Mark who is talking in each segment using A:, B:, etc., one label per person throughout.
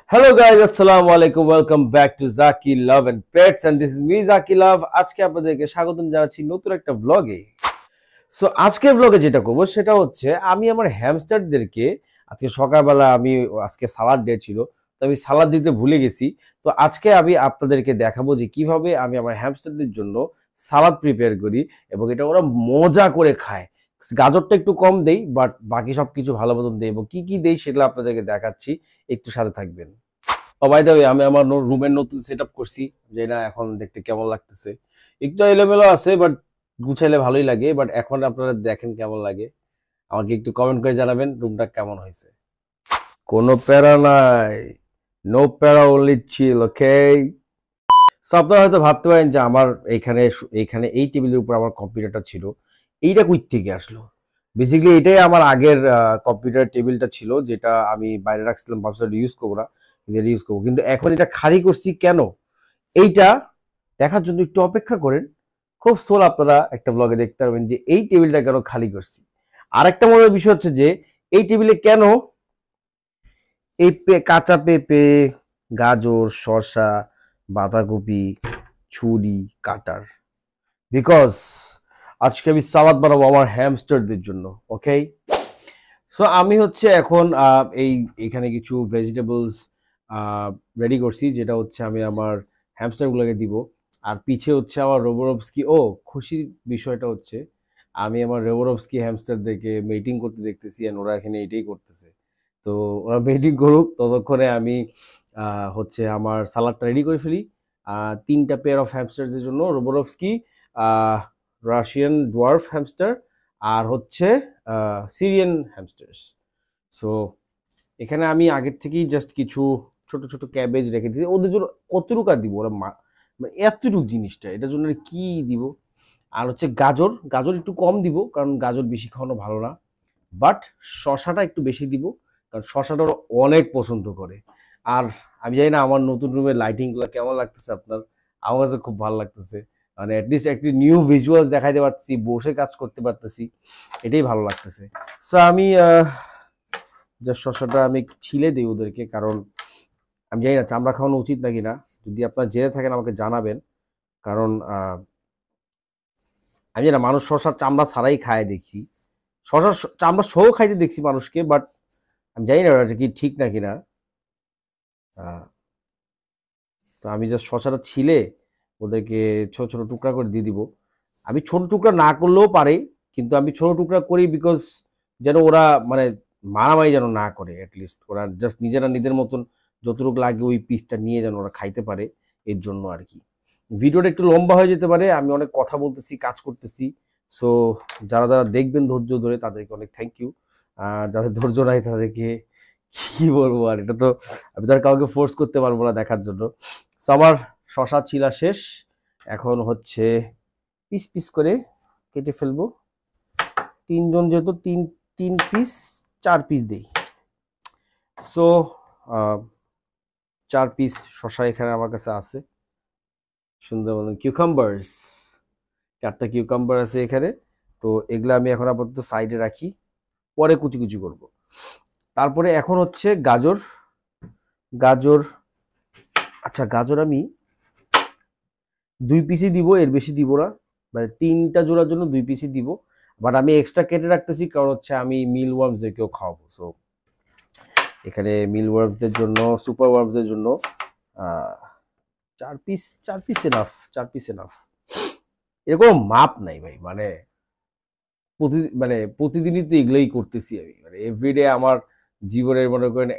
A: Hello guys, assalamu alaikum. Welcome back to Zaki Love and Pets, and this is me Zaki Love. আজকে আপনাদেরকে স্বাগতম জানাচ্ছি নতুন একটা ভ্লগে। সো আজকের ভ্লগে যেটা করব সেটা হচ্ছে আমি আমার হ্যামস্টারদেরকে আজকে সকালবেলা আজকে সালাদ ডে ছিল, তো আমি সালাদ দিতে ভুলে গেছি। তো আজকে আমি আপনাদেরকে দেখাবো যে কিভাবে আমি আমার হ্যামস্টারদের জন্য সালাদ প্রিপেয়ার করি এবং এটা ওরা মজা করে খায়। গাজরটা একটু কম দেই, বাট বাকি সবকিছু ভালো মতন দেই এবং কি কি দেই সেগুলো আপনাদেরকে দেখাচ্ছি, একটু সাথে থাকবেন। ও বাই দ্য ওয়ে, আমি আমার রুমের নতুন সেট আপ করছি, যেটা এখন দেখতে কেমন লাগতেছে। একটু এলোমেলো আছে, বাট গুছাইলে ভালোই লাগে। বাট এখন আপনারা দেখেন কেমন লাগে, আমাকে একটু কমেন্ট করে জানাবেন রুমটা কেমন হয়েছে। কোনো প্যারা নাই, নো প্যারা, অনলি চিল, ওকে। সো আপনারা হয়তো ভাবতে পারেন যে আমার এইখানে এইখানে এই টেবিলের উপর আমার কম্পিউটারটা ছিল, এইটা কই থেকে আসলো। বেসিক্যালি এটাই আমার আগের কম্পিউটার টেবিলটা ছিল, যেটা আমি বাইরে রাখছিলাম, ভাবছিলাম ইউজ করবো না, ইউজ করবো। কিন্তু এখন এটা খালি করছি কেন, এইটা দেখার জন্য একটু অপেক্ষা করেন। খুব সোল আপনারা একটা ব্লগে দেখতে পারবেন যে এই টেবিলটা কেন খালি করছি। আর একটা মজার বিষয় হচ্ছে যে এই টেবিলে কেন এই কাঁচা পেঁপে, গাজর, শসা, বাঁধাকপি, ছুরি, কাটার, বিকজ আজকে আমি সালাদ বানাবো আমার হ্যামস্টারদের জন্য, ওকে। সো আমি হচ্ছে এখন এখানে কিছু ভেজিটেবলস রেডি করছি, যেটা হচ্ছে আমি আমার হ্যামস্টারগুলোকে দিব। আর পিছে হচ্ছে আমার রোবোরভস্কি। খুশির বিষয়টা হচ্ছে আমি আমার রোবোরভস্কি হ্যামস্টারদেরকে মিটিং করতে দেখতেছি, আর ওরা এখানে এটাই করতেছে। তো ওরা মিটিং করুক, ততক্ষণে আমি হচ্ছে আমার সালাদটা রেডি করে ফেলি। তিনটা পেয়ার অফ হ্যামস্টারদের জন্য রোবোরভস্কি, রাশিয়ান ডোয়ার্ফ হ্যামস্টার, আর হচ্ছে সিরিয়ান হ্যামস্টার্স। সো এখানে আমি আগের থেকেই জাস্ট কিছু ছোট ছোট ক্যাবেজ রেখে দিয়েছি ওদের জন্য। কতটুকু আর দিব ওরা মানে এতটুকু জিনিসটা এটার জন্য কি দিব। আর হচ্ছে গাজর, গাজর একটু কম দিব কারণ গাজর বেশি খাওয়ানো ভালো না। বাট শশাটা একটু বেশি দিব, কারণ শশাটা ওরা অনেক পছন্দ করে। আর আমি জানি না আমার নতুন রুমের লাইটিংগুলো কেমন লাগতেছে আপনার, আমার কাছে খুব ভালো লাগতেছে। মানে অ্যাটলিস্ট একটি নিউ ভিজুয়ালস দেখাইতে পারতেছি, বসে কাজ করতে পারতেছি, এটাই ভালো লাগতেছে। সো আমি জাস্ট শসাটা আমি একটু ছিলে দিই ওদেরকে, কারণ আমি জানি না চামড়া খাওয়ানো উচিত নাকি না। যদি আপনারা জেনে থাকেন আমাকে জানাবেন, কারণ আমি জানি না মানুষ শসার চামড়া ছাড়াই খায় দেখছি, শসার চামড়া সহ খাইতে দেখছি মানুষকে, বাট আমি জানি না এটা কি ঠিক নাকি না। তো আমি জাস্ট শসাটা ছিলে ওদেরকে ছোট ছোট টুকরা করে দিয়ে দিব। আমি ছোট টুকরা না করলেও পারে, কিন্তু আমি ছোট টুকরা করি বিকজ যেন ওরা মানে মারামারি যেন না করে, অ্যাটলিস্ট ওরা জাস্ট নিজেরা নিজের মতন যতটুকু লাগে ওই পিসটা নিয়ে যেন ওরা খাইতে পারে, এর জন্য আর কি। ভিডিওটা একটু লম্বা হয়ে যেতে পারে, আমি অনেক কথা বলতেছি, কাজ করতেছি। সো যারা যারা দেখবেন ধৈর্য ধরে তাদেরকে অনেক থ্যাংক ইউ। যাদের ধৈর্য নাই তাদেরকে কি বলবো, আর এটা তো আমি তার কাউকে ফোর্স করতে পারবো না দেখার জন্য। সো আমার শশা ছিলা শেষ, এখন হচ্ছে পিস পিস করে কেটে ফেলবো। তিনজন যেহেতু তিন তিন পিস, 4 পিস দেই। সো 4 পিস শশা এখানে আমার কাছে আছে, সুন্দর মতন কিউকাম্বার্স, 4টা কিউকাম্বার আছে এখানে। তো এগুলো আমি এখন আপাতত সাইডে রাখি, পরে কুচি কুচি করব। তারপরে এখন হচ্ছে গাজর, গাজর, আচ্ছা গাজর আমি 2 পিসই দিব, এর বেশি দিব না, মানে 3টা জোড়ার জন্য 2 পিসই দিব। বাট আমি এক্সট্রা কেটে রাখতেছি কারণ হচ্ছে আমি মিল ওয়ার্মসদেরকেও খাওয়াবো। সো এখানে মিল ওয়ার্মসদের জন্য, সুপার ওয়ার্মসদের জন্য 4 piece, 4 piece enough, 4 piece enough. এরকম মাপ নাই ভাই, মানে প্রতিদিনই তো এগুলোই করতেছি আমি, মানে এভরিডে আমার জীবনের মনে করেন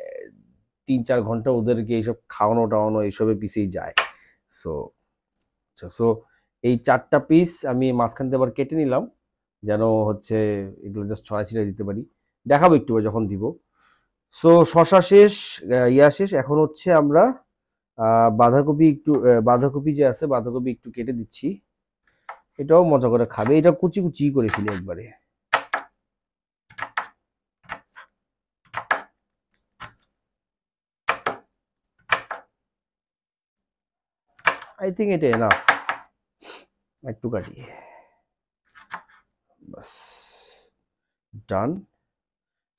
A: 3-4 ঘন্টা ওদেরকে এইসব খাওয়ানো টাওয়ানো এইসবের পিছেই যায়। সো সো এই 4টা পিস আমি মাঝখান থেকে আবার কেটে নিলাম, যেন হচ্ছে এগুলো জাস্ট ছড়া ছিটাই দিতে পারি, দেখাবো একটু যখন দিব। সো শশা শেষ, ইয়া শেষ, এখন হচ্ছে আমরা বাঁধাকপি একটু, বাঁধাকপি যে আছে বাঁধাকপি একটু কেটে দিচ্ছি। এটাও মজা করে খাবে, এটা কুচি কুচি করে ফেলি একবারে। আই থিঙ্ক এটা এনাফ, একটু কাটি, বাস, ডান।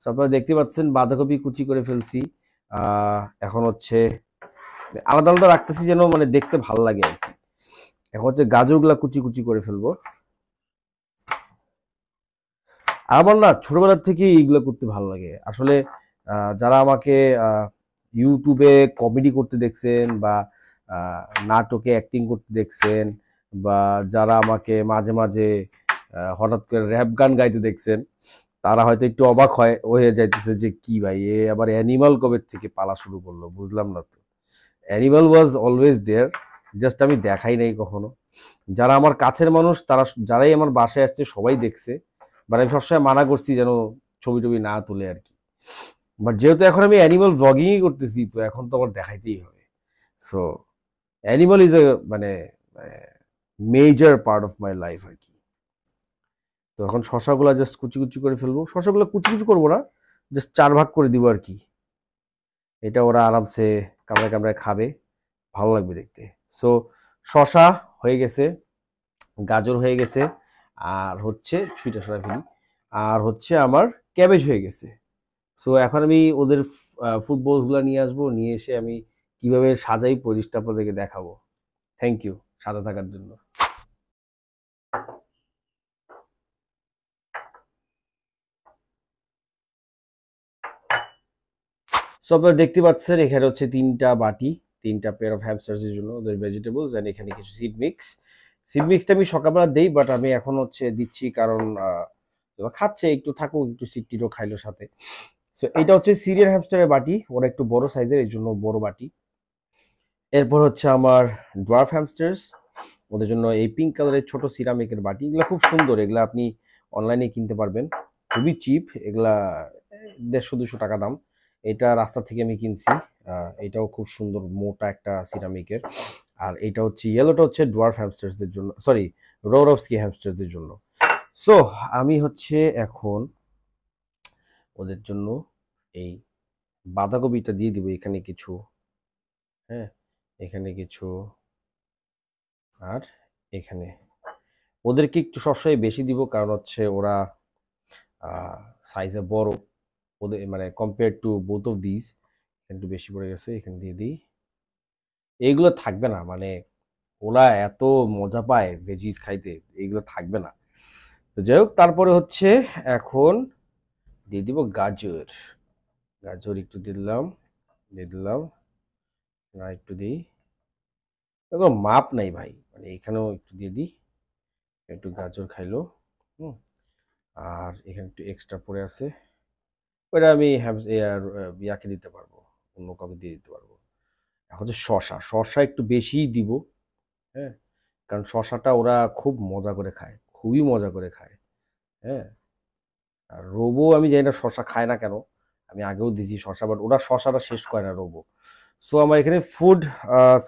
A: আপনারা দেখতে পাচ্ছেন বাঁধাকপি কুচি করে ফেলছি, এখন হচ্ছে আলাদা আলাদা রাখতেছি যেন মানে দেখতে ভালো লাগে আর কি। এখন হচ্ছে গাজরগুলা কুচি কুচি করে ফেলবো। আর আমার না ছোটবেলার থেকে এইগুলো করতে ভালো লাগে আসলে। যারা আমাকে ইউটিউবে কমেডি করতে দেখছেন বা নাটকে অ্যাক্টিং করতে দেখছেন, বা যারা আমাকে মাঝে মাঝে হঠাৎ করে র্যাপ গান গাইতে দেখছেন, তারা হয়তো একটু অবাক হয়ে যাইতেছে যে কি ভাই এ আবার অ্যানিমাল কবে থেকে পালা শুরু করলো, বুঝলাম না তো। Animal was always there, just আমি দেখাই নাই কখনো। যারা আমার কাছের মানুষ তারা, যারাই আমার বাসায় আসছে সবাই দেখছে, বাট আমি সবসময় মানা করছি যেন ছবি টবি না তুলে আর কি। বাট যেহেতু এখন আমি অ্যানিমাল ব্লগিংই করতেছি, তো এখন তো আমার দেখাইতেই হবে। সো অ্যানিমাল ইজ এ মানে major part of my life আর কি। তো এখন শশাগুলা জাস্ট কুচি কুচি করে ফেলবো। শশাগুলো কুচি কুচি করবো না, জাস্ট 4 ভাগ করে দিব আর কি। এটা ওরা আরামসে কামড়ায় কামড়ায় খাবে, ভালো লাগবে দেখতে। সো শশা হয়ে গেছে, গাজর হয়ে গেছে, আর হচ্ছে ছুঁইটা সরাই ফেলি, আর হচ্ছে আমার ক্যাবেজ হয়ে গেছে। সো এখন আমি ওদের ফুড বোলসগুলো নিয়ে আসবো, নিয়ে এসে আমি কিভাবে সাজাই পরিষ্টা আপনাদেরকে দেখাবো। থ্যাংক ইউ সাথে থাকার জন্য। সো আপনারা দেখতে পাচ্ছেন এখানে হচ্ছে 3টা বাটি, 3টা পেয়ার অফ হ্যামস্টার্স এর জন্য ওদের ভেজিটেবলস, এন্ড এখানে কিছু সিড মিক্স। সিড মিক্সটা আমি সকালবেলা দেই, বাট আমি এখন হচ্ছে দিচ্ছি কারণ ওরা খাচ্ছে, একটু থাকুক, একটু সিড টিডও খাইলো সাথে। সো এটা হচ্ছে সিরিয়াল হ্যামস্টারের বাটি, ওরা একটু বড় সাইজের, এই জন্য বড় বাটি। এরপর হচ্ছে আমার ডোয়ার্ফ হ্যামস্টার্স, ওদের জন্য এই পিঙ্ক কালারের ছোট সিরামিকের বাটি। এগুলা খুব সুন্দর, এগুলা আপনি অনলাইনে কিনতে পারবেন, খুবই চিপ এগুলা, 150-200 টাকা দাম। এটা রাস্তা থেকে আমি কিনছি। এটাও খুব সুন্দর, মোটা একটা সিরামিকের। আর এটা হচ্ছে ইয়েলোটা হচ্ছে ডোয়ার্ফ হ্যামস্টার্সদের জন্য, সরি রোরবস্কি হ্যামস্টার্সদের জন্য। সো আমি হচ্ছে এখন ওদের জন্য এই বাঁধাকপিটা দিয়ে দিব এখানে কিছু, হ্যাঁ এখানে কিছু, আর এখানে ওদেরকে একটু সবসময় বেশি দিব কারণ হচ্ছে ওরা সাইজে বড়, ওদের মানে compare to both of this একটু বেশি পড়ে গেছে, এখানে দিয়ে দিই। এইগুলো থাকবে না, মানে ওরা এত মজা পায় ভেজিস খাইতে, এইগুলো থাকবে না। তো যাই হোক, তারপরে হচ্ছে এখন দিয়ে দিব গাজর। গাজর একটু দিলাম, দিয়ে দিলাম, না একটু দিই, এগুলো মাপ নাই ভাই, মানে এখানেও একটু দিয়ে দিই, একটু গাজর খাইলো। হুম, আর এখানে একটু এক্সট্রা পড়ে আছে, ওটা আমি ইয়াকে দিতে পারবো, অন্য কাউকে দিয়ে দিতে পারবো। এখন হচ্ছে শশা, শশা একটু বেশিই দিব, হ্যাঁ কারণ শশাটা ওরা খুব মজা করে খায়, খুবই মজা করে খায়। হ্যাঁ, আর রোবো আমি জানি না শশা খায় না কেন, আমি আগেও দিছি শশা, বাট ওরা শশাটা শেষ করে না রোবো। সো আমার এখানে ফুড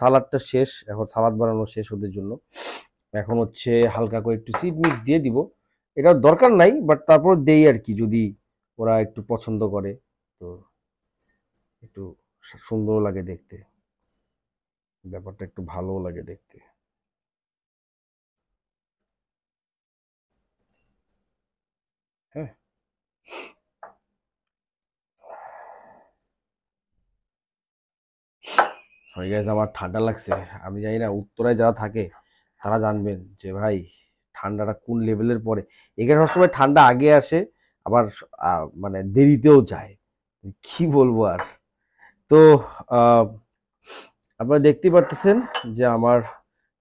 A: সালাডটা শেষ, এখন সালাদ বানানো শেষ ওদের জন্য। এখন হচ্ছে হালকা করে একটু সিড মিক্স দিয়ে দিব, এটা দরকার নাই বাট তারপর দেই আর কি, যদি ওরা একটু পছন্দ করে, তো একটু সুন্দর লাগে দেখতে, ব্যাপারটা একটু ভালো লাগে দেখতে। হ্যাঁ, সরি গাইজ আমার ঠান্ডা লাগছে। আমি জানি না উত্তরায় যারা থাকে তারা জানবেন যে ভাই ঠান্ডাটা কোন লেভেলের পরে। এখানে সবসময় ঠান্ডা আগে আসে, আবার মানে দেরিতেও যায়, কি বলবো আর। তো আহ, আপনারা দেখতেই পারতেছেন যে আমার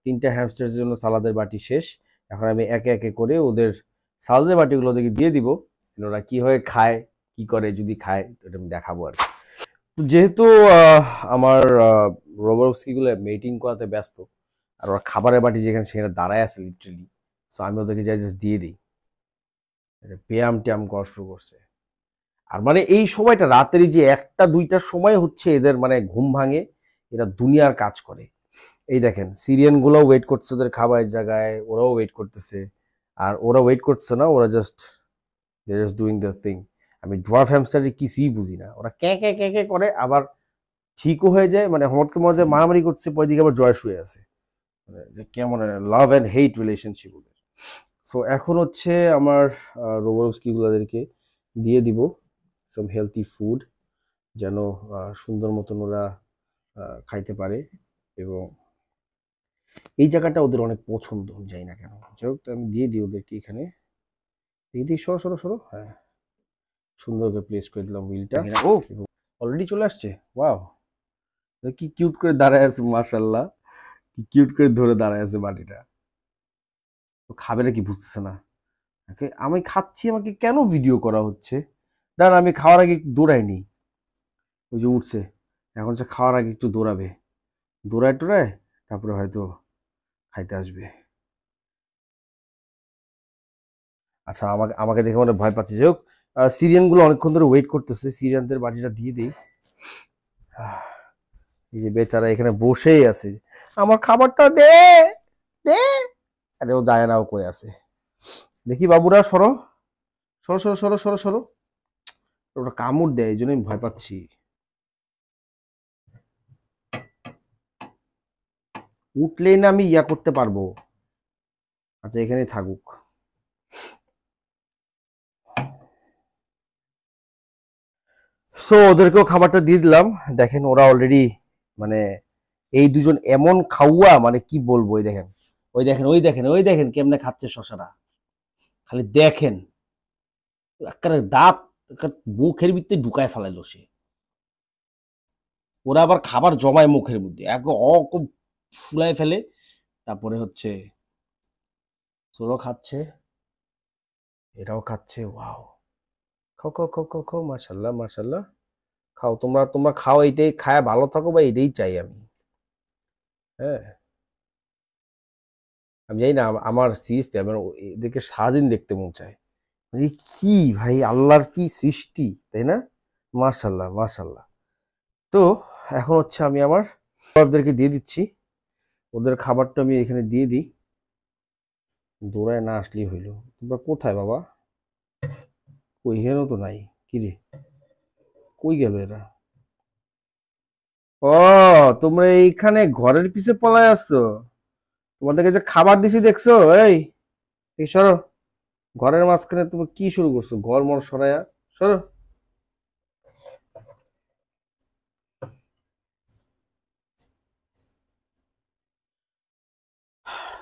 A: 3টা হ্যামস্টারের জন্য সালাদের বাটি শেষ। এখন আমি একে একে করে ওদের সালাদের বাটিগুলো ওদেরকে দিয়ে দিব, ওরা কি হয়ে খায়, কি করে যদি খায়, তো এটা আমি দেখাবো আর কি। তো যেহেতু আমার রোবরস্কি গুলো মেটিং করাতে ব্যস্ত, আর ওরা খাবারের বাটি যেখানে সেখানে দাঁড়ায় আছে লিটারেলি, সো আমি ওদেরকে যাই জাস্ট দিয়ে দিই, ব্যায়াম ট্যায়াম করা শুরু করছে। আর মানে এই সময়টা রাতের যে 1টা 2টার সময় হচ্ছে এদের মানে ঘুম ভাঙে, এরা দুনিয়ার কাজ করে। এই দেখেন সিরিয়ান গুলাও ওয়েট করছে ওদের খাবারের জায়গায়, ওরাও ওয়েট করতেছে। আর ওরা ওয়েট করছে না, ওরা জাস্ট ডুইং দ্য থিং। আমি ডোয়ার্ফ হ্যামস্টারের কিছুই বুঝি না, ওরা ক্যাঁ ক্যাঁ ক্যাঁ ক্যাঁ করে, আবার ঠিকও হয়ে যায়, মানে হঠাৎ মধ্যে মারামারি করছে, পরের দিকে আবার জয় শুয়ে আছে, মানে যে কেমন লাভ অ্যান্ড হেট রিলেশনশিপ ওদের। সো এখন হচ্ছে আমার রোবরস্কি গুলাদেরকে দিয়ে দিব সাম হেলথি ফুড। যেন সুন্দর মতন ওরা খাইতে পারে। এবং এই জায়গাটা ওদের অনেক পছন্দ, আমি জানি না কেন। যাই হোক, আমি দিয়ে দিই ওদেরকে এখানে। এই দিই, সরো সরো সরো, হ্যাঁ, সুন্দর করে প্লেস করে দিলাম হুইলটা। ও অলরেডি চলে আসছে, ওয়াও, কি কিউট করে দাঁড়ায় আছে, মাশাল্লাহ, কি কিউট করে ধরে দাঁড়ায় আছে বাটিটা। তো খাবে না কি বুঝতেছে না। আমি খাচ্ছি, আমাকে কেন ভিডিও করা হচ্ছে? দাঁড়া, আমি খাওয়ার আগে একটু দৌড়াইনি। ওই যে উঠছে, এখন সে খাওয়ার আগে একটু দৌড়াবে, দৌড়ায় টোড়ায় তারপরে হয়তো খাইতে আসবে। আচ্ছা, আমাকে আমাকে দেখে মানে ভয় পাচ্ছে। যাই হোক, সিরিয়ানগুলো অনেকক্ষণ ধরে ওয়েট করতেছে, সিরিয়ানদের বাড়িটা দিয়ে দিই। এই যে বেচারা এখানে বসেই আছে, আমার খাবারটা দে দে। আরে ও যায় না, ও কই আছে দেখি। বাবুরা সরো সরো সরো সরো সরো সরো, ওটা কামড় দেয়, এই জন্য আমি ভয় পাচ্ছি। উঠলেই না আমি ইয়া করতে পারবো। আচ্ছা, এখানেই থাকুক। সো ওদেরকেও খাবারটা দিয়ে দিলাম। দেখেন ওরা অলরেডি মানে এই দুজন এমন খাওয়া, মানে কি বলবো। ওই দেখেন, ওই দেখেন, ওই দেখেন, ওই দেখেন কেমনে খাচ্ছে শশাটা, খালি দেখেন। একেবারে দাঁত মুখের ভিতরে ঢুকায় ফেলাইলো সে। ওরা আবার খাবার জমায় মুখের মধ্যে, এক ফুলায় ফেলে। তারপরে হচ্ছে চোরও খাচ্ছে, এরাও খাচ্ছে। ওয়াও, খাও খাও খাও খাও খাও, মাশাল্লাহ মাশাল্লাহ, খাও তোমরা, তোমরা খাও, এইটাই খায় ভালো থাকো, বা এটাই চাই আমি। হ্যাঁ, আমি জানি না, আমার সিরিজটা আমার এদেরকে সারাদিন দেখতে মন চায়। মানে কি ভাই, আল্লাহর কি সৃষ্টি, তাই না? মাশাল্লাহ মাশাল্লাহ। তো এখন হচ্ছে আমি আমার ওদেরকে দিয়ে দিচ্ছি, ওদের খাবারটা আমি এখানে দিয়ে দিই। দৌড়ায় না আসলেই হইল। তোমরা কোথায় বাবা? কই, হেনও তো নাই। কি রে, কই গেল এরা? ও, তোমরা এইখানে ঘরের পিছে পলায় আসছো? তোমাদেরকে যে খাবার দিছি দেখছো? এই, এই সরো, ঘরের মাঝখানে তুমি কি শুরু করছো? ঘর মর সরাইয়া সরো।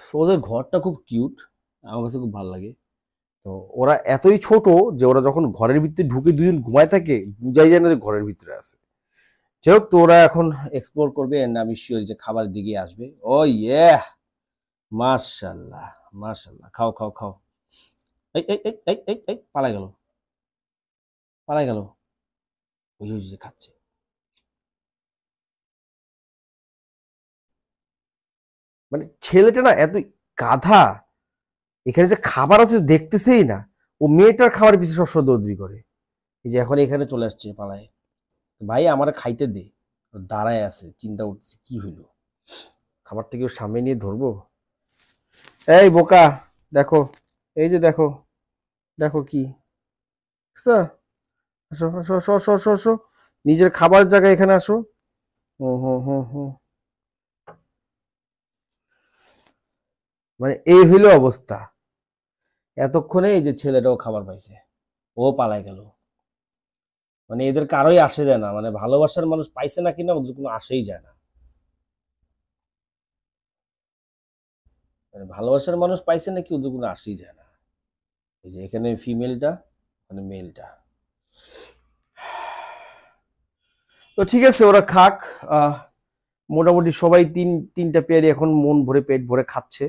A: So, ওদের ঘরটা খুব কিউট, আমার কাছে খুব ভালো লাগে। তো ওরা এতই ছোট যে ওরা যখন ঘরের ভিতরে ঢুকে দুজন ঘুমায় থাকে, বুঝাই যায় না যে ঘরের ভিতরে আছে। যাই হোক, তো ওরা এখন এক্সপ্লোর করবে, এন্ড আমি শিওর যে খাবারের দিকে আসবে। ও ইয়ে, মাশাল্লাহ মাশাল্লাহ, খাও খাও খাও। এই এই এই এই এই এই, পালাই গেল, পালাই গেল। ওই ওই যে খাচ্ছে। মানে ছেলেটা না এত গাধা, এখানে যে খাবার আছে দেখতেছেই না। ও মেয়েটার খাবার পিছনে সবসময় দৌড়দৌড়ি করে। এই যে এখন এখানে চলে আসছে পালায়। ভাই আমার খাইতে দে। ও দাঁড়ায় আছে, চিন্তা করছে কি হইলো, খাবার থেকে ওর সামনে নিয়ে ধরবো? এই বোকা, দেখো, এই যে দেখো, দেখো কি দেখছো? আসো আসো আসো আসো আসো আসো, নিজের খাবার জায়গায় এখানে আসো। হুম হুম হুম হুম, মানে এই হইলো অবস্থা। এতক্ষণে এই যে ছেলেটাও খাবার পাইছে, ও পালায় গেল। মানে এদের কারোই আসে যায় না, মানে ভালোবাসার মানুষ পাইছে না কিনা ওদের কোনো আসেই যায় না। মানে ভালোবাসার মানুষ পাইছে নাকি ওদের কোনো আসেই যায় না। এই যে এখানে ফিমেলটা, মানে মেলটা। তো ঠিক আছে, ওরা খাক। আহ মোটামুটি সবাই তিনটা পেয়ারই এখন মন ভরে পেট ভরে খাচ্ছে।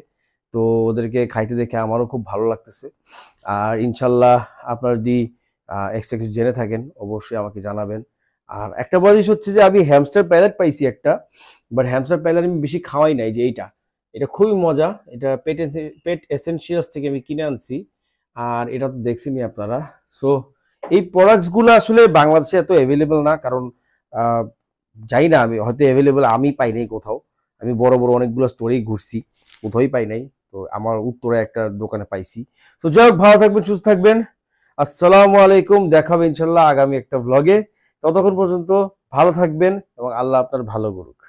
A: তো ওদেরকে খাইতে দেখে আমারও খুব ভালো লাগতেছে। আর ইনশাল্লাহ আপনারা যদি এক্সট্রা কিছু জেনে থাকেন অবশ্যই আমাকে জানাবেন। আর একটা জিনিস হচ্ছে যে আমি হ্যামস্টার প্যালেট পাইছি একটা, বাট হ্যামস্টার প্যালেট আমি বেশি খাওয়াই নাই। যে এইটা, এটা খুবই মজা। এটা পেট এসেনশিয়ালস থেকে আমি কিনে আনছি। আর এটা তো দেখছেনই আপনারা। সো এই প্রোডাক্টসগুলো আসলে বাংলাদেশে এত অ্যাভেলেবল না, কারণ যাই না, আমি হয়তো অ্যাভেলেবল আমি পাই নাই কোথাও। আমি বড় বড় অনেকগুলো স্টোরেই ঘুরছি, কোথাওই পাই নাই। তো আমার উত্তরে একটা দোকানে পাইছি। তো যাই হোক, ভালো থাকবেন, সুস্থ থাকবেন। আসসালামু আলাইকুম, দেখা হবে ইনশাল্লাহ আগামী একটা ভ্লগে। ততক্ষণ পর্যন্ত ভালো থাকবেন এবং আল্লাহ আপনার ভালো করুক।